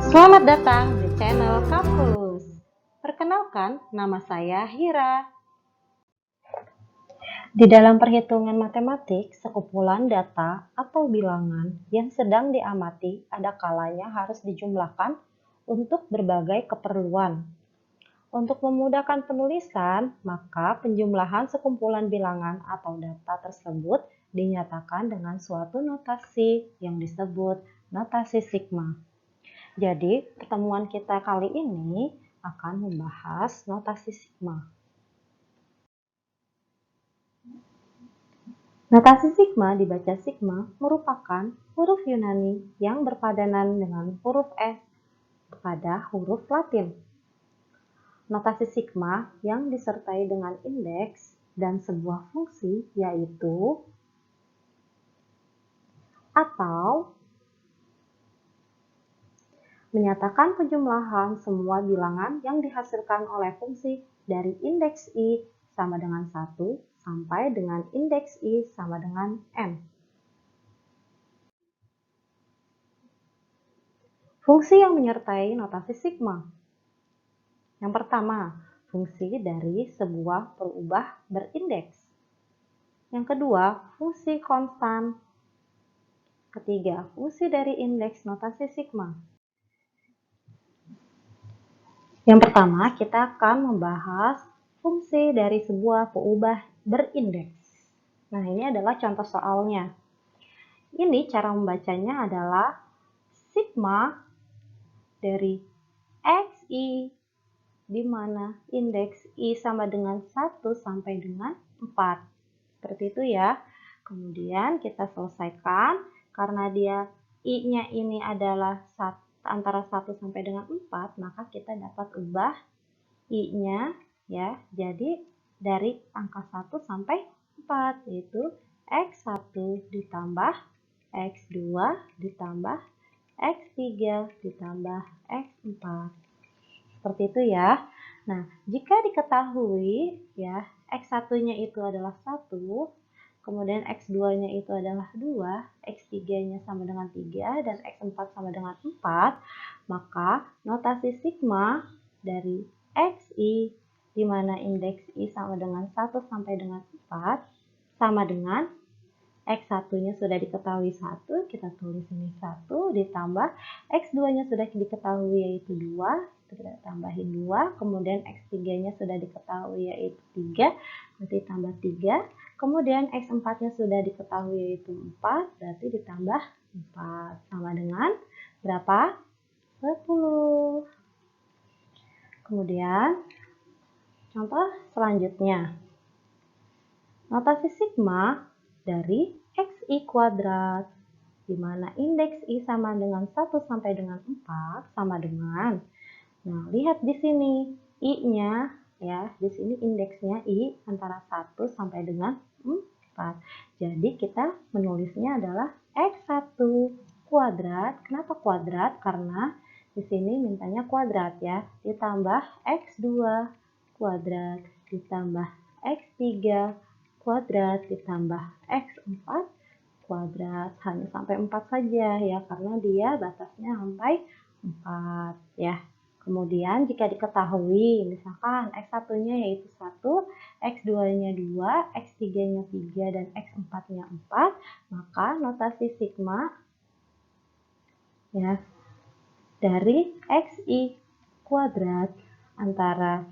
Selamat datang di channel Kalkulus. Perkenalkan, nama saya Hira. Di dalam perhitungan matematik, sekumpulan data atau bilangan yang sedang diamati ada kalanya harus dijumlahkan untuk berbagai keperluan. Untuk memudahkan penulisan, maka penjumlahan sekumpulan bilangan atau data tersebut dinyatakan dengan suatu notasi yang disebut notasi sigma. Jadi, pertemuan kita kali ini akan membahas notasi sigma. Notasi sigma dibaca sigma merupakan huruf Yunani yang berpadanan dengan huruf S pada huruf Latin. Notasi sigma yang disertai dengan indeks dan sebuah fungsi yaitu atau menyatakan penjumlahan semua bilangan yang dihasilkan oleh fungsi dari indeks I sama dengan 1 sampai dengan indeks I sama dengan M. Fungsi yang menyertai notasi sigma. Yang pertama, fungsi dari sebuah perubah berindeks. Yang kedua, fungsi konstan. Ketiga, fungsi dari indeks notasi sigma. Yang pertama, kita akan membahas fungsi dari sebuah perubah berindeks. Nah, ini adalah contoh soalnya. Ini cara membacanya adalah sigma dari xi, di mana indeks i sama dengan 1 sampai dengan 4. Seperti itu ya. Kemudian kita selesaikan, karena dia i-nya ini adalah antara 1 sampai dengan 4, maka kita dapat ubah i-nya ya, jadi dari angka 1 sampai 4, yaitu x1 ditambah x2 ditambah x3 ditambah x4. Seperti itu ya. Nah, jika diketahui ya, x1-nya itu adalah 1, kemudian x2-nya itu adalah 2, x3-nya sama dengan 3, dan x4 sama dengan 4, maka notasi sigma dari xi, di mana indeks i sama dengan 1 sampai dengan 4, sama dengan x1-nya sudah diketahui 1, kita tulis ini 1, ditambah x2-nya sudah diketahui yaitu 2, kita tambahin 2, kemudian x3-nya sudah diketahui yaitu 3, berarti tambah 3, kemudian x4-nya sudah diketahui yaitu 4, berarti ditambah 4, sama dengan berapa? 10. Kemudian, contoh selanjutnya. Notasi sigma dari xi kuadrat, di mana indeks i sama dengan 1 sampai dengan 4 sama dengan, nah lihat di sini i-nya ya, di sini indeksnya i antara 1 sampai dengan 4. Jadi kita menulisnya adalah x1 kuadrat. Kenapa kuadrat? Karena di sini mintanya kuadrat ya, ditambah x2 kuadrat ditambah x3 kuadrat ditambah x4 kuadrat, hanya sampai 4 saja ya, karena dia batasnya sampai 4 ya. Kemudian jika diketahui misalkan x1-nya yaitu 1, x2-nya 2, x3-nya 3, dan x4-nya 4, maka notasi sigma ya dari xi kuadrat antara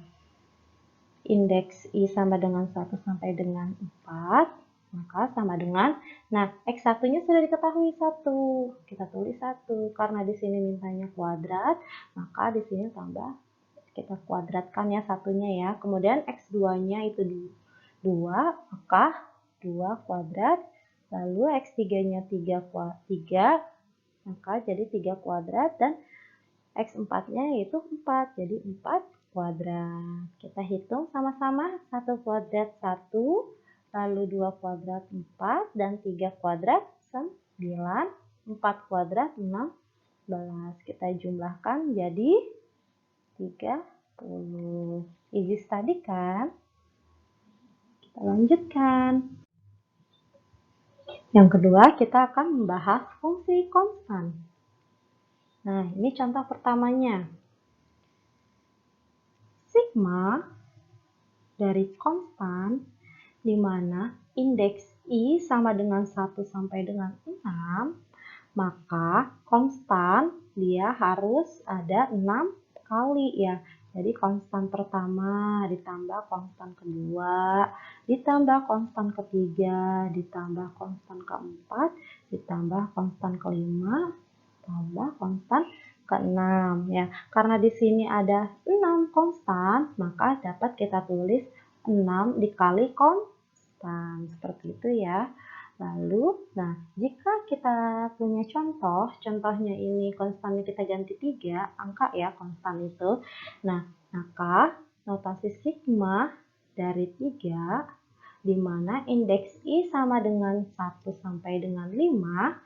indeks i sama dengan 1 sampai dengan 4, maka sama dengan, nah x1-nya sudah diketahui 1, kita tulis 1, karena di sini mintanya kuadrat, maka di sini tambah, kita kuadratkan ya satunya ya, kemudian x2-nya itu 2, maka 2 kuadrat, lalu x3-nya 3, maka jadi 3 kuadrat, dan x4-nya yaitu 4, jadi 4 kuadrat. Kita hitung sama-sama, 1 kuadrat 1, lalu 2 kuadrat 4, dan 3 kuadrat 9, 4 kuadrat 16. Kita jumlahkan jadi 30. Easy study kan? Kita lanjutkan. Yang kedua, kita akan membahas fungsi konstan. Nah, ini contoh pertamanya. Sigma dari konstan di mana indeks I sama dengan 1 sampai dengan 6, maka konstan dia harus ada 6 kali ya. Jadi konstan pertama ditambah konstan kedua, ditambah konstan ketiga, ditambah konstan keempat, ditambah konstan kelima, tambah konstan ke-6 ya. Karena di sini ada 6 konstan, maka dapat kita tulis 6 dikali konstan. Seperti itu ya. Lalu, nah jika kita punya contohnya ini konstannya kita ganti 3, angka ya konstan itu. Nah, maka notasi sigma dari 3, di mana indeks I sama dengan 1 sampai dengan 5,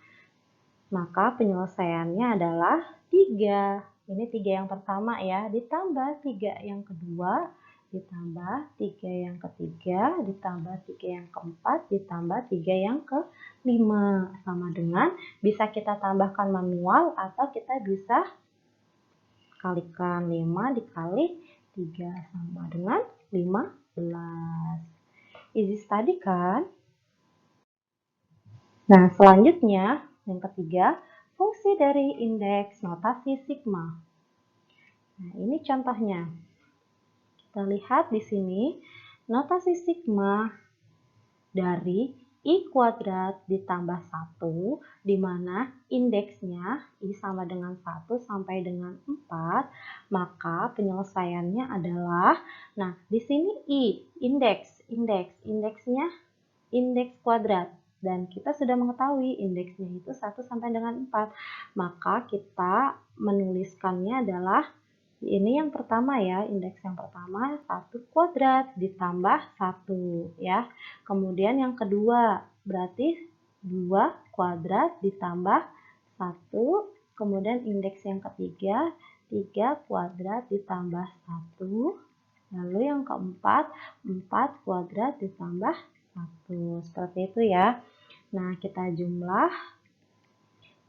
maka penyelesaiannya adalah 3. Ini 3 yang pertama ya, ditambah 3 yang kedua, ditambah 3 yang ketiga, ditambah 3 yang keempat, ditambah 3 yang kelima. Sama dengan bisa kita tambahkan manual atau kita bisa kalikan 5 dikali 3 sama dengan 15. Easy study kan? Nah, selanjutnya yang ketiga, fungsi dari indeks notasi sigma. Nah, ini contohnya. Kita lihat di sini, notasi sigma dari I kuadrat ditambah 1, di mana indeksnya I sama dengan 1 sampai dengan 4, maka penyelesaiannya adalah, nah di sini I, indeksnya indeks kuadrat. Dan kita sudah mengetahui indeksnya itu 1 sampai dengan 4. Maka kita menuliskannya adalah ini yang pertama ya, indeks yang pertama 1 kuadrat ditambah 1 ya. Kemudian yang kedua berarti 2 kuadrat ditambah 1. Kemudian indeks yang ketiga 3 kuadrat ditambah 1. Lalu yang keempat 4 kuadrat ditambah 1. Seperti itu ya. Nah, kita jumlah.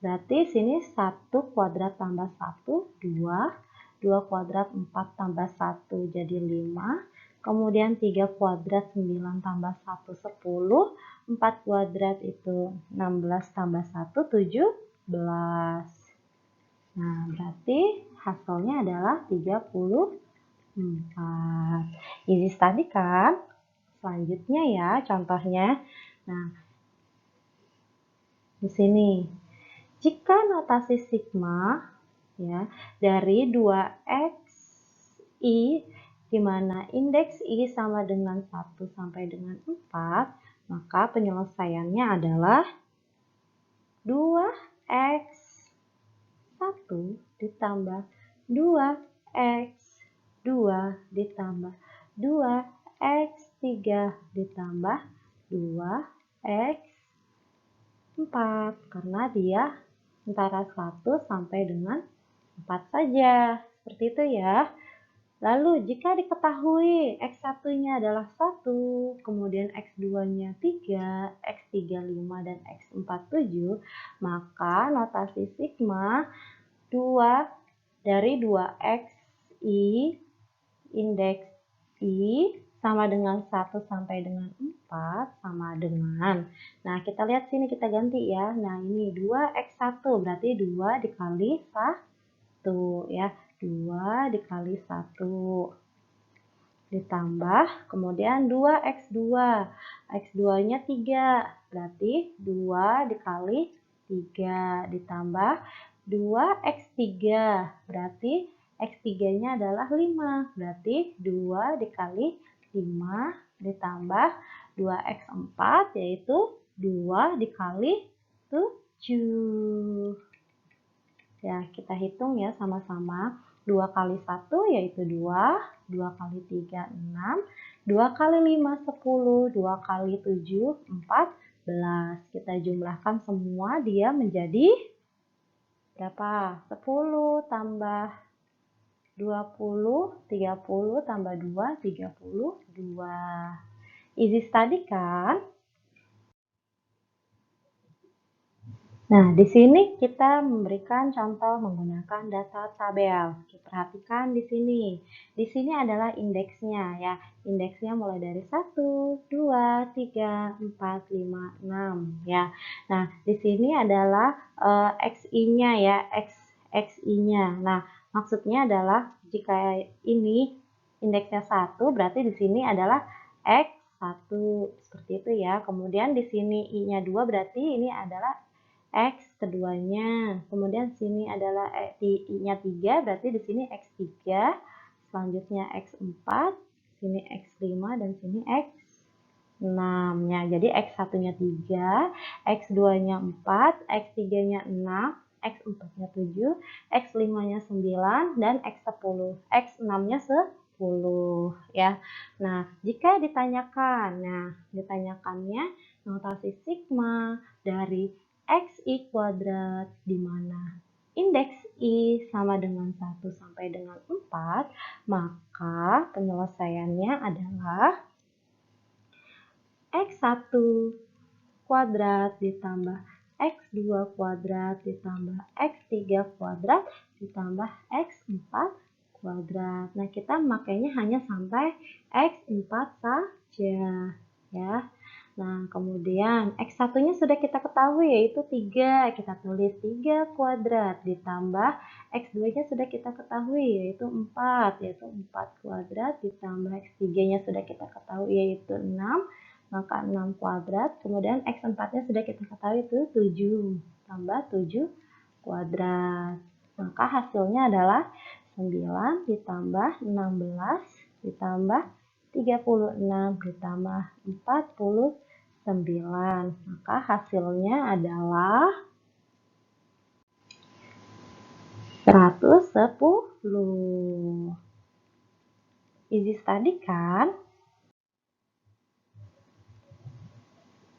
Berarti sini 1 kuadrat tambah 1, 2. 2 kuadrat 4 tambah 1 jadi 5. Kemudian 3 kuadrat 9 tambah 1, 10. 4 kuadrat itu 16 tambah 1, 17. Nah, berarti hasilnya adalah 34. Easy study kan? Selanjutnya ya, contohnya. Nah, di sini, jika notasi sigma ya dari 2xi di mana indeks I sama dengan 1 sampai dengan 4, maka penyelesaiannya adalah 2x1 ditambah 2x2 ditambah 2x3 ditambah 2x4, karena dia antara 1 sampai dengan 4 saja. Seperti itu ya. Lalu jika diketahui X1-nya adalah 1, kemudian X2-nya 3, X3 5, dan X4 7, maka notasi sigma 2 dari 2xi indeks I sama dengan 1 sampai dengan 4 sama dengan. Nah, kita lihat sini kita ganti ya. Nah, ini 2x1 berarti 2 dikali 1 ya. 2 dikali 1 ditambah kemudian 2x2. X2-nya 3 berarti 2 dikali 3 ditambah 2x3 berarti x3-nya adalah 5 berarti 2 dikali 5 ditambah 2x4 yaitu 2 dikali 7. Ya, kita hitung ya sama-sama. 2 kali 1 yaitu 2, 2 kali 3 6, 2 kali 5 10, 2 kali 7 14. Kita jumlahkan semua dia menjadi berapa? 10 tambah 20, 30 tambah 2, 32. Easy study kan? Nah, di sini kita memberikan contoh menggunakan data tabel. Perhatikan di sini. Di sini adalah indeksnya ya. Indeksnya mulai dari 1, 2, 3, 4, 5, 6 ya. Nah, di sini adalah XI-nya ya, XI-nya. Nah, maksudnya adalah jika ini indeksnya 1, berarti di sini adalah X1 seperti itu ya. Kemudian di sini I-nya 2 berarti ini adalah X keduanya. Kemudian sini adalah I-nya 3, berarti di sini X3. Selanjutnya X4, sini X5 dan sini X6 ya. Jadi X1-nya 3, X2-nya 4, X3-nya 6, X4-nya 7, X5-nya 9 dan X10. X6-nya 10 ya. Nah, jika ditanyakannya notasi sigma dari XI kuadrat di mana indeks I sama dengan 1 sampai dengan 4, maka penyelesaiannya adalah X1 kuadrat ditambah X2 kuadrat ditambah X3 kuadrat ditambah X4 kuadrat. Nah, kita makanya hanya sampai X4 saja ya. Nah, kemudian X1-nya sudah kita ketahui yaitu 3. Kita tulis 3 kuadrat ditambah X2-nya sudah kita ketahui yaitu 4. Yaitu 4 kuadrat ditambah X3-nya sudah kita ketahui yaitu 6. Maka 6 kuadrat. Kemudian X4-nya sudah kita ketahui itu 7. Tambah 7 kuadrat. Maka hasilnya adalah 9 ditambah 16 ditambah 36 ditambah 49. Maka hasilnya adalah 110. Easy study kan?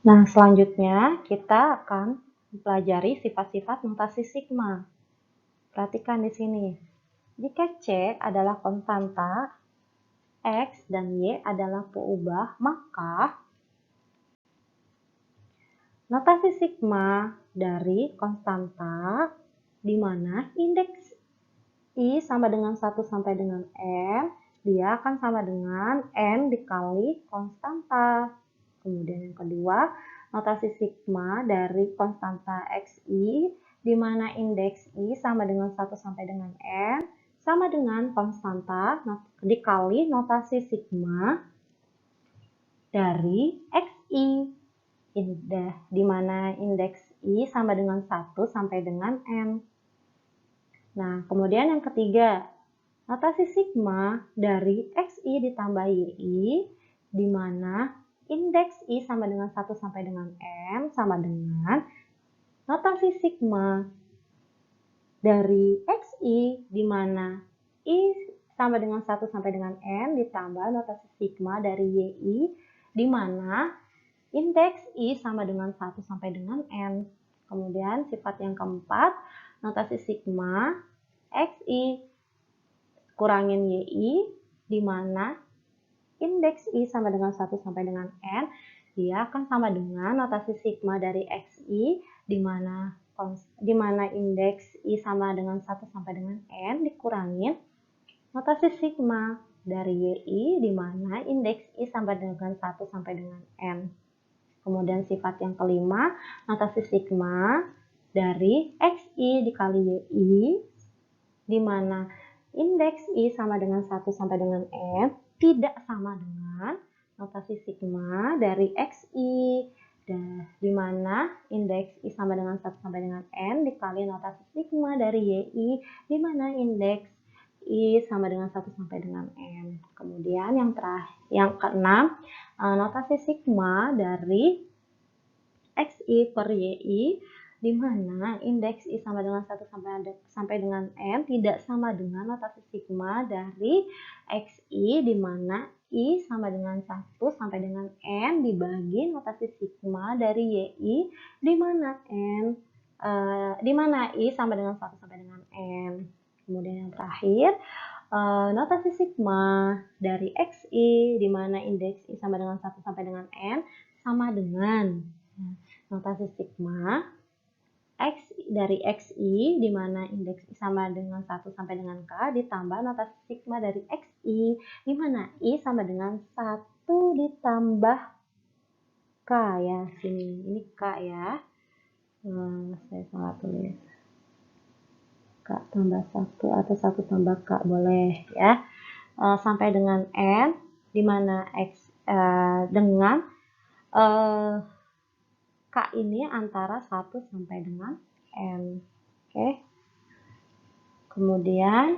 Nah, selanjutnya kita akan mempelajari sifat-sifat notasi sigma. Perhatikan di sini. Jika C adalah konstanta, X dan Y adalah peubah, maka notasi sigma dari konstanta di mana indeks I sama dengan 1 sampai dengan N, dia akan sama dengan N dikali konstanta. Kemudian yang kedua, notasi sigma dari konstanta XI di mana indeks I sama dengan 1 sampai dengan N sama dengan konstanta dikali notasi sigma dari XI di mana indeks I sama dengan 1 sampai dengan N. Nah, kemudian yang ketiga, notasi sigma dari XI ditambah YI di mana indeks I sama dengan 1 sampai dengan N sama dengan notasi sigma dari XI di mana I sama dengan 1 sampai dengan N ditambah notasi sigma dari YI di mana indeks I sama dengan 1 sampai dengan N. Kemudian sifat yang keempat, notasi sigma XI kurangin YI di mana indeks I sama dengan 1 sampai dengan N, dia akan sama dengan notasi sigma dari XI di mana indeks I sama dengan 1 sampai dengan N dikurangin notasi sigma dari YI di mana indeks I sama dengan 1 sampai dengan N. Kemudian sifat yang kelima, notasi sigma dari XI dikali YI di mana indeks I sama dengan 1 sampai dengan N tidak sama dengan notasi sigma dari XI di mana indeks I sama dengan 1 sampai dengan N dikali notasi sigma dari YI di mana indeks I sama dengan 1 sampai dengan N. Kemudian yang keenam, notasi sigma dari XI per YI di mana indeks I sama dengan 1 sampai dengan N tidak sama dengan notasi sigma dari XI di mana I sama dengan 1 sampai dengan N dibagi notasi sigma dari YI di mana I sama dengan 1 sampai dengan N. Kemudian yang terakhir, notasi sigma dari XI di mana indeks I sama dengan 1 sampai dengan N sama dengan notasi sigma X dari XI, di mana indeks I sama dengan 1 sampai dengan K, ditambah notasi sigma dari XI, di mana I sama dengan 1 ditambah K ya, sini, ini K ya. Saya salah tulis. K tambah 1 atau 1 tambah K, boleh ya. Sampai dengan N, di mana X dengan K ini antara 1 sampai dengan N. Oke. Kemudian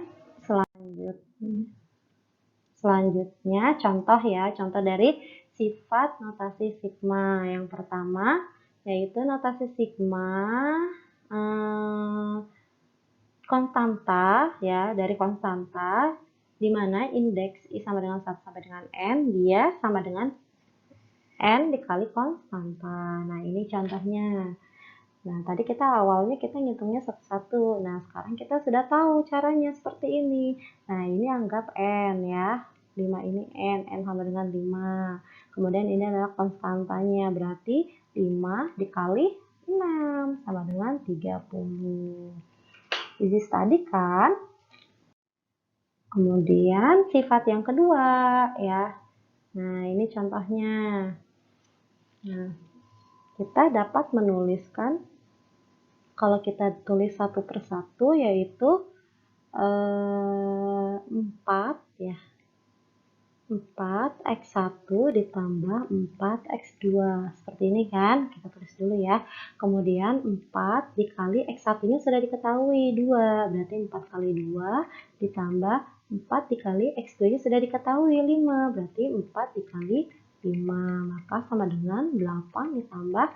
selanjutnya contoh ya, contoh dari sifat notasi sigma. Yang pertama yaitu notasi sigma konstanta ya, dari konstanta di mana indeks I sama dengan 1 sampai dengan N, dia sama dengan N dikali konstanta. Nah, ini contohnya. Nah, tadi awalnya kita ngitungnya satu-satu. Nah, sekarang kita sudah tahu caranya seperti ini. Nah, ini anggap N ya. 5 ini N sama dengan 5. Kemudian ini adalah konstantanya, berarti 5 dikali 6 sama dengan 30. Easy study kan? Kemudian sifat yang kedua ya. Nah, ini contohnya. Nah, kita dapat menuliskan, kalau kita tulis satu persatu, yaitu 4 ya. 4x1 ditambah 4x2. Seperti ini kan? Kita tulis dulu ya. Kemudian 4 dikali x1-nya sudah diketahui 2. Berarti 4 kali 2 ditambah 4 dikali x2-nya sudah diketahui 5. Berarti 4 dikali 5. Maka sama dengan 8 ditambah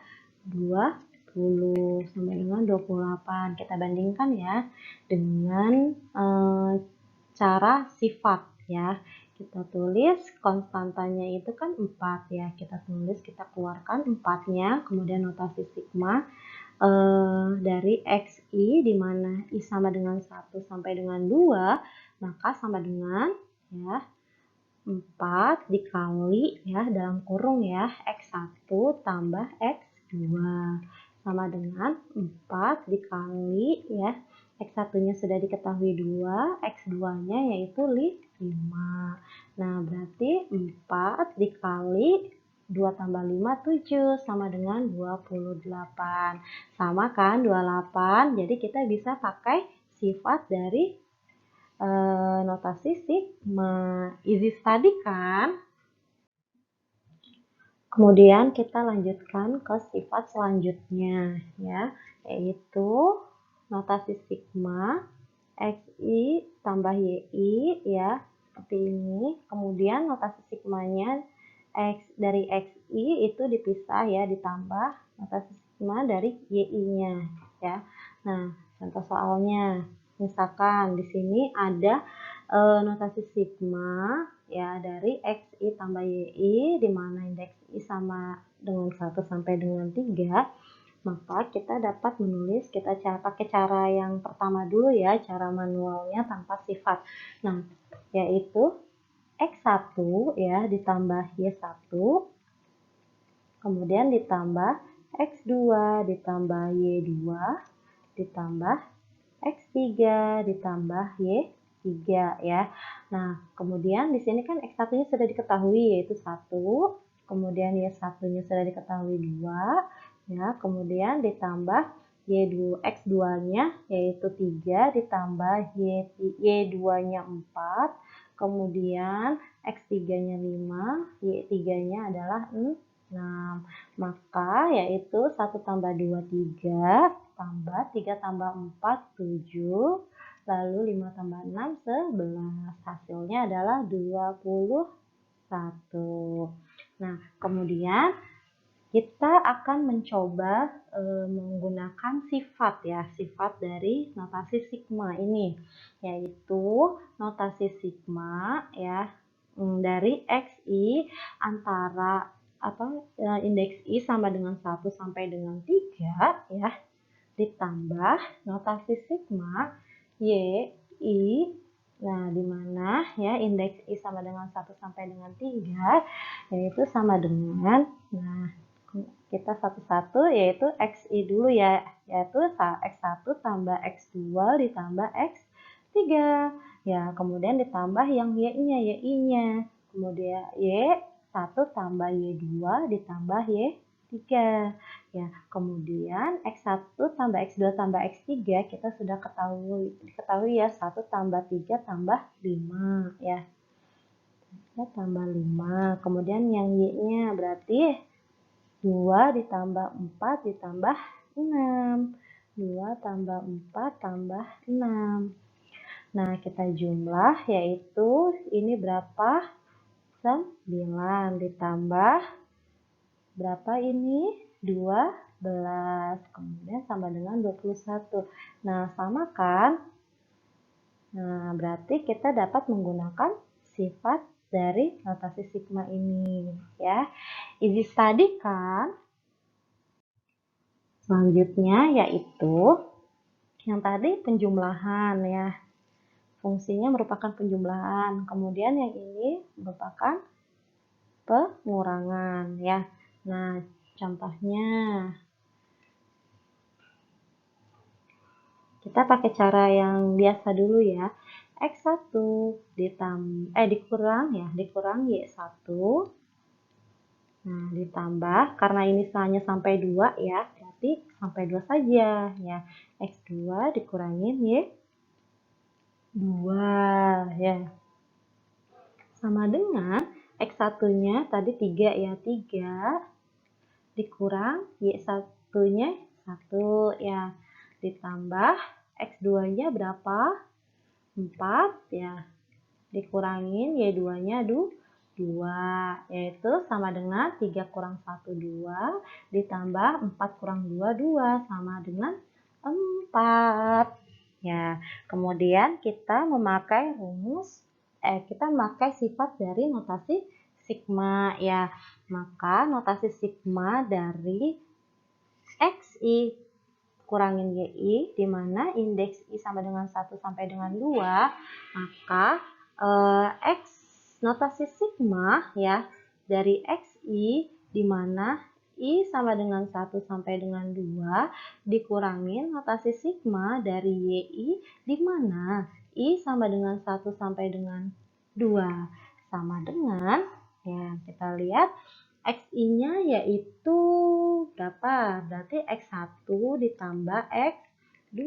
20 sama dengan 28. Kita bandingkan ya dengan cara sifat ya. Kita tulis konstantanya itu kan 4 ya. Kita tulis, kita keluarkan 4-nya, kemudian notasi sigma dari XI, di mana I sama dengan 1 sampai dengan 2, maka sama dengan ya 4 dikali ya, dalam kurung ya, X1 tambah X2 sama dengan 4 dikali ya, X1-nya sudah diketahui 2, X2-nya yaitu 5. Nah, berarti 4 dikali 2 tambah 5, 7 sama dengan 28. Sama kan 28, jadi kita bisa pakai sifat dari notasi sigma. Easy study kan? Kemudian kita lanjutkan ke sifat selanjutnya ya, yaitu notasi sigma XI tambah YI ya, seperti ini. Kemudian notasi sigmanya dari XI itu dipisah ya, ditambah notasi sigma dari YI-nya ya. Nah, contoh soalnya, misalkan di sini ada notasi sigma ya dari XI tambah YI, di mana indeks I sama dengan 1 sampai dengan 3, maka kita dapat menulis, kita pakai cara yang pertama dulu ya, cara manualnya tanpa sifat. Nah, yaitu X1 ya ditambah Y1, kemudian ditambah X2 ditambah Y2 ditambah X3 ditambah Y3 ya. Nah, kemudian di sini kan X1-nya sudah diketahui yaitu 1, kemudian Y1-nya sudah diketahui 2 ya, kemudian ditambah X2-nya yaitu 3 ditambah Y2-nya 4, kemudian X3-nya 5, Y3-nya adalah 6. Maka yaitu 1 tambah 2, 3, tambah 3 tambah 4, 7, lalu 5 tambah 6, 11. Hasilnya adalah 21. Nah, kemudian kita akan mencoba menggunakan sifat ya, sifat dari notasi sigma ini, yaitu notasi sigma ya dari XI antara indeks I sama dengan 1 sampai dengan 3 ya, ditambah notasi sigma YI. Nah, di mana ya indeks I sama dengan 1 sampai dengan 3 yaitu sama dengan, nah kita satu-satu, yaitu XI dulu ya, yaitu X1 tambah X2 ditambah X3. Ya, kemudian ditambah yang Y-nya, Y-nya. Kemudian Y1 tambah Y2 ditambah Y3. Ya, kemudian X1 tambah X2 tambah X3 kita sudah ketahui ya, 1 tambah 3 tambah 5 ya. Ya, tambah 5. Kemudian yang Y-nya berarti 2 ditambah 4 ditambah 6. 2 tambah 4 tambah 6. Nah, kita jumlah, yaitu ini berapa? 9 ditambah berapa ini? 12. Kemudian sama dengan 21. Nah, sama kan? Nah, berarti kita dapat menggunakan sifat dari notasi sigma ini ya. Easy study kan? Selanjutnya yaitu yang tadi penjumlahan ya. Fungsinya merupakan penjumlahan. Kemudian yang ini merupakan pengurangan ya. Nah, contohnya kita pakai cara yang biasa dulu ya. X1 dikurang Y1. Nah, ditambah karena ini hanya sampai 2 ya, berarti sampai 2 saja ya. X2 dikurangin Y2 ya. Sama dengan X1-nya tadi 3 ya, 3 dikurang Y1-nya 1 ya. Ditambah X2-nya berapa? 4 ya. Dikurangin Y2-nya 2, yaitu sama dengan 3 kurang 1, 2, ditambah 4 kurang 2, 2, sama dengan 4. Ya, kemudian kita memakai sifat dari notasi sigma ya. Maka notasi sigma dari XI kurangin YI, di mana indeks I sama dengan 1 sampai dengan 2, maka notasi sigma ya dari XI, di mana I sama dengan 1 sampai dengan 2, dikurangin notasi sigma dari YI, di mana I sama dengan 1 sampai dengan 2, sama dengan, ya kita lihat XI-nya yaitu berapa? Berarti X1 ditambah X2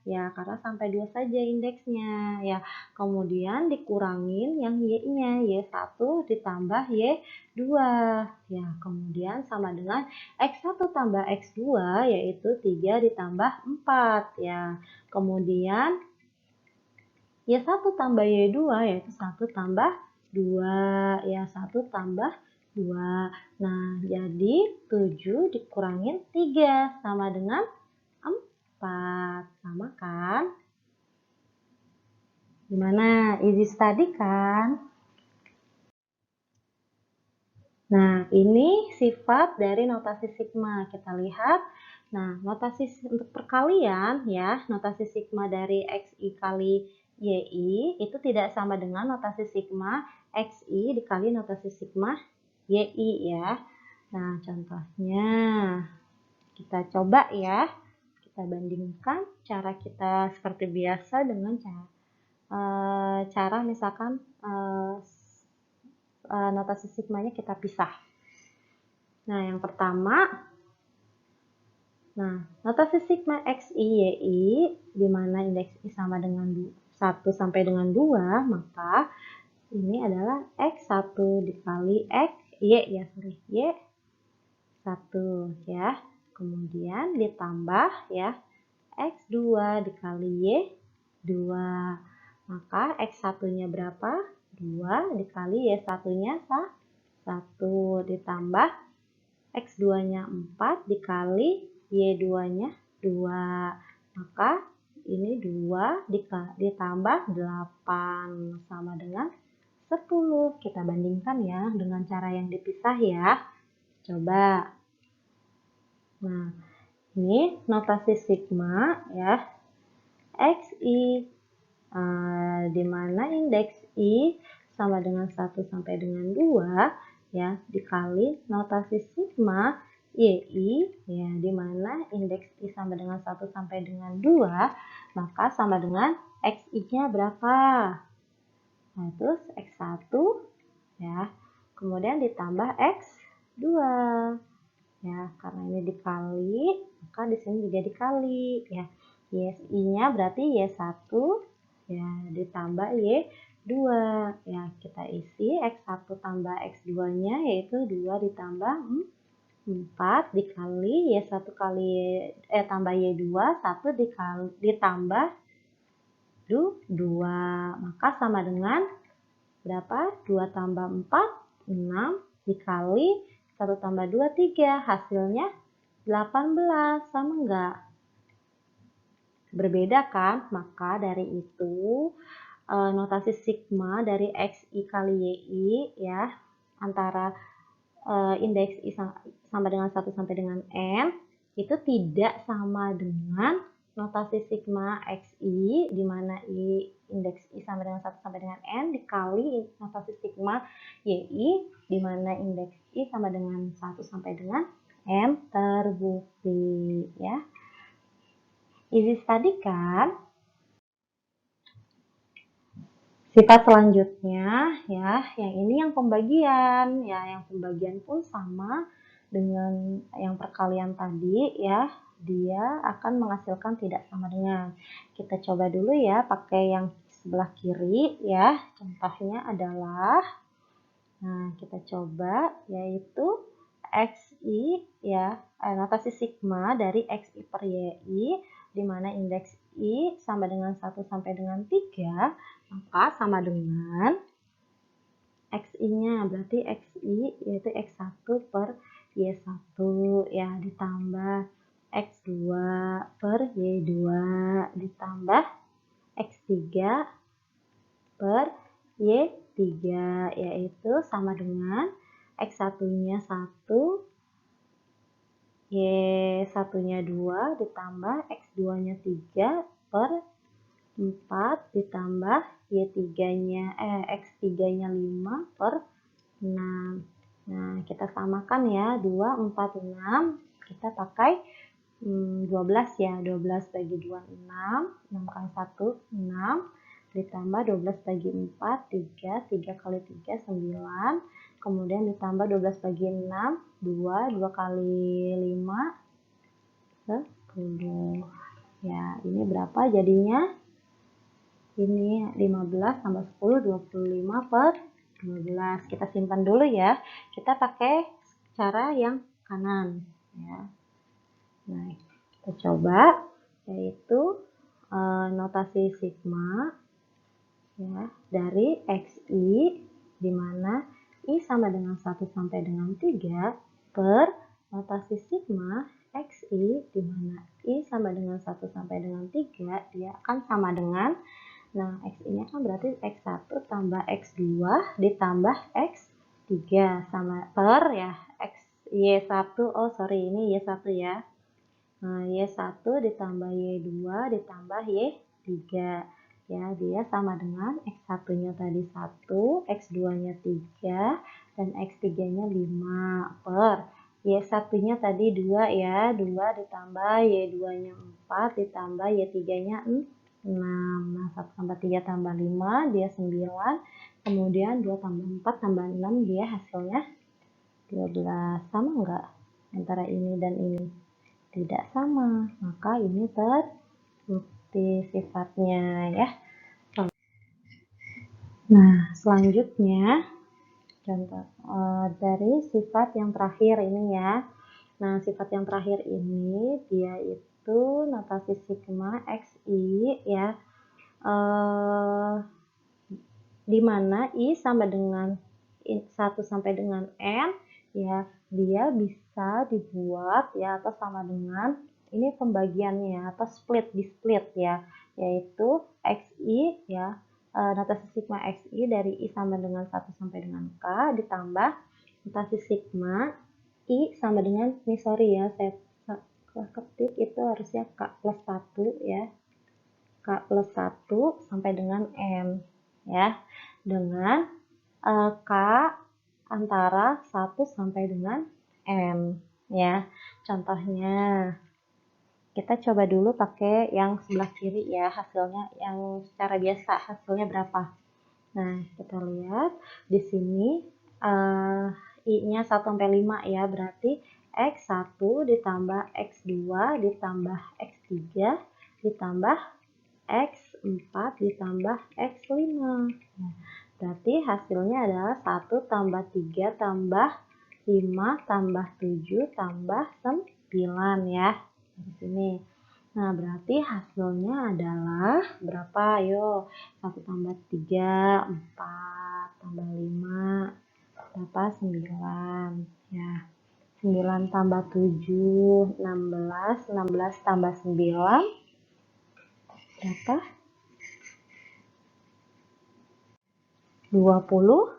ya, karena sampai 2 saja indeksnya ya. Kemudian dikurangin yang Y-nya, Y1 ditambah Y2 ya. Kemudian sama dengan X1 tambah X2 yaitu 3 ditambah 4 ya. Kemudian Y1 tambah Y2 yaitu 1 tambah 2 ya, 1 tambah 2. Nah, jadi 7 dikurangin 3 sama dengan 4. Sama kan? Gimana? Easy study kan? Nah, ini sifat dari notasi sigma. Kita lihat. Nah, notasi untuk perkalian ya, notasi sigma dari XI kali YI itu tidak sama dengan notasi sigma XI dikali notasi sigma YI ya. Nah, contohnya kita coba ya. Kita bandingkan cara kita seperti biasa dengan cara misalkan notasi sigmanya kita pisah. Nah, yang pertama, notasi sigma XI YI di mana indeks I sama dengan 1 sampai dengan 2, maka ini adalah X1 dikali Y1 ya. Kemudian ditambah ya X2 dikali Y2. Maka X1-nya berapa? 2 dikali Y1-nya 1 ditambah X2-nya 4 dikali Y2-nya 2. Maka ini 2 ditambah 8 sama dengan 10. Kita bandingkan ya dengan cara yang dipisah ya. Coba. Nah, ini notasi sigma ya. XI di mana indeks I sama dengan 1 sampai dengan 2 ya dikali notasi sigma YI ya di mana indeks I sama dengan 1 sampai dengan 2, maka sama dengan XI-nya berapa? Nah, terus X1 ya. Kemudian ditambah X2. Ya, karena ini dikali, maka di sini juga dikali ya. YI-nya berarti Y1 ya ditambah Y2 ya. Kita isi X1 tambah X2-nya yaitu 2 ditambah 4 dikali Y1 kali tambah Y2 1 dikali ditambah 2, maka sama dengan berapa? 2 tambah 4 6 dikali 1 tambah 2 3, hasilnya 18, sama enggak? Berbeda kan? Maka dari itu notasi sigma dari XI kali YI ya antara indeks I sama dengan 1 sampai dengan N itu tidak sama dengan notasi sigma XI di mana indeks I sama dengan 1 sampai dengan N dikali notasi sigma YI di mana indeks I sama dengan 1 sampai dengan N terbukti ya. Easy study kan? Sifat selanjutnya ya, yang ini yang pembagian ya, yang pembagian pun sama dengan yang perkalian tadi ya, dia akan menghasilkan tidak sama dengan. Kita coba dulu ya pakai yang sebelah kiri ya. Contohnya adalah nah, kita coba yaitu XI ya, notasi sigma dari XI per YI di mana indeks I sama dengan 1 sampai dengan 3, maka sama dengan XI-nya, berarti XI yaitu X1 per Y1 ya, ditambah X2 per Y2 ditambah X3 per Y3 yaitu sama dengan X1-nya 1, Y1-nya 2 ditambah X2-nya 3 per 4 ditambah Y3-nya X3-nya 5 per 6. Nah, kita samakan ya, 2, 4, 6. Kita pakai 12 ya, 12 bagi 2, 6. 6 kali 1, 6. Ditambah 12 bagi 4, 3. 3 kali 3, 9. Kemudian ditambah 12 bagi 6, 2. 2 kali 5, 10. Ya, ini berapa jadinya? Ini 15 tambah 10, 25 per 12. Kita simpan dulu ya. Kita pakai cara yang kanan. Ya. Nah, kita coba yaitu notasi sigma ya, dari XI di mana I sama dengan 1 sampai dengan 3 per notasi sigma XI di mana I sama dengan 1 sampai dengan 3, dia akan sama dengan, nah XI-nya kan berarti X1 tambah X2 ditambah X3 sama per ya Y1, oh sorry ini Y1 ya. Nah, Y1 ditambah Y2 ditambah Y3 ya, dia sama dengan X1-nya tadi 1, X2-nya 3 dan X3-nya 5 per Y1-nya tadi 2 ya, 2 ditambah Y2-nya 4 ditambah Y3-nya 6. Nah, 1 tambah 3 tambah 5 dia 9, kemudian 2 tambah 4 tambah 6 dia hasilnya 12. Sama enggak antara ini dan ini? Tidak sama, maka ini terbukti sifatnya ya. Nah, selanjutnya contoh dari sifat yang terakhir ini ya. Nah, sifat yang terakhir ini dia itu notasi sigma XI ya, di mana I sama dengan 1 sampai dengan N ya, dia bisa dibuat ya atau sama dengan ini pembagiannya atau split di split ya, yaitu XI ya, notasi sigma XI dari I sama dengan 1 sampai dengan K ditambah notasi sigma I sama dengan, ini sorry ya saya ketik itu harusnya K plus 1 ya, K plus 1 sampai dengan M ya, dengan K antara 1 sampai dengan N ya. Contohnya kita coba dulu pakai yang sebelah kiri ya, hasilnya yang secara biasa hasilnya berapa. Nah, kita lihat di sini I-nya 1 sampai 5 ya, berarti X1 ditambah X2 ditambah X3 ditambah X4 ditambah X5. Nah, berarti hasilnya adalah 1 tambah 3 tambah 5 tambah 7 tambah 9 ya. Di sini. Nah, berarti hasilnya adalah berapa? Ayo, 1 tambah 3, 4, tambah 5, berapa? 9. Ya, 9 tambah 7, 16, 16 tambah 9, berapa? 25.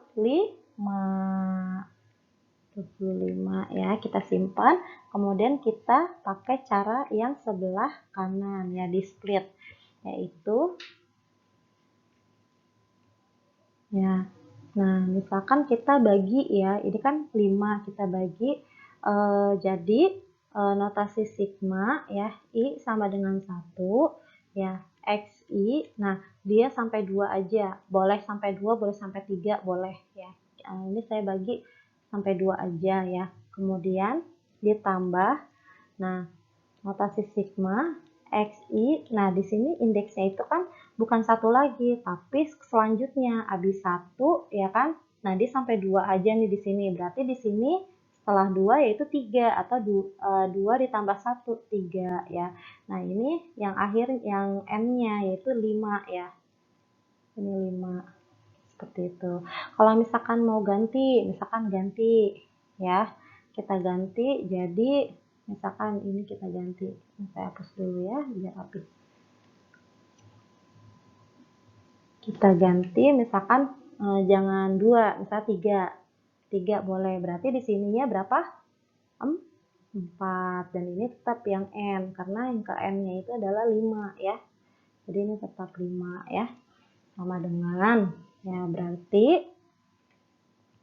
25 ya, kita simpan. Kemudian kita pakai cara yang sebelah kanan ya, di split, yaitu ya. Nah, misalkan kita bagi ya, ini kan 5 kita bagi jadi notasi sigma ya, I sama dengan 1 ya, XI. Nah, dia sampai 2 aja. Boleh sampai 2, boleh sampai 3, boleh ya. Ini saya bagi sampai 2 aja ya. Kemudian ditambah, nah notasi sigma XI. Nah, di sini indeksnya itu kan bukan 1 lagi, tapi selanjutnya habis 1 ya kan. Nah, dia sampai 2 aja nih di sini. Berarti di sini setelah 2 yaitu 3 atau 2 ditambah 1, 3 ya. Nah, ini yang akhir yang N-nya yaitu 5 ya. Ini 5. Seperti itu. Kalau misalkan mau ganti, misalkan ganti ya, kita ganti jadi misalkan ini kita ganti. Saya hapus dulu ya biar rapi. Kita ganti misalkan jangan 2, misalkan 3 boleh. Berarti di sininya berapa? 4, dan ini tetap yang N karena yang ke N-nya itu adalah 5 ya. Jadi ini tetap 5 ya. Sama dengan ya, berarti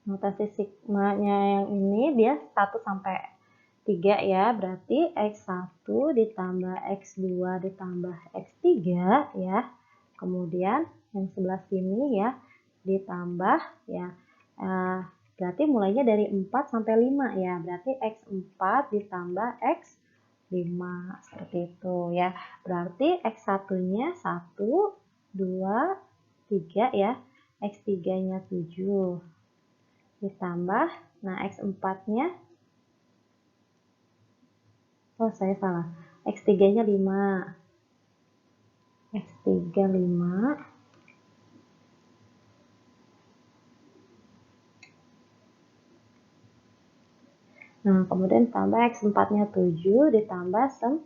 notasi sigmanya yang ini dia 1 sampai 3 ya, berarti X1 ditambah X2 ditambah X3 ya. Kemudian yang sebelah sini ya ditambah ya, berarti mulainya dari 4 sampai 5 ya, berarti X4 ditambah X5 seperti itu ya. Berarti X1-nya 1, 2, 3 ya, X3-nya 7 ditambah, nah X4-nya, oh saya salah, X3-nya 5, X3 5, nah kemudian tambah X4-nya 7 ditambah 9,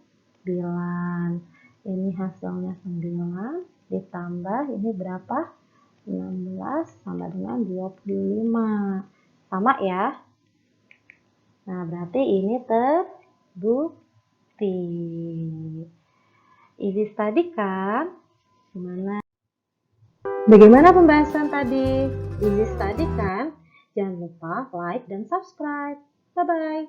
ini hasilnya 9 ditambah ini berapa? 16 sama dengan 25, sama ya. Nah, berarti ini terbukti. Easy study kan? Bagaimana pembahasan tadi? Easy study kan? Jangan lupa like dan subscribe. Bye-bye.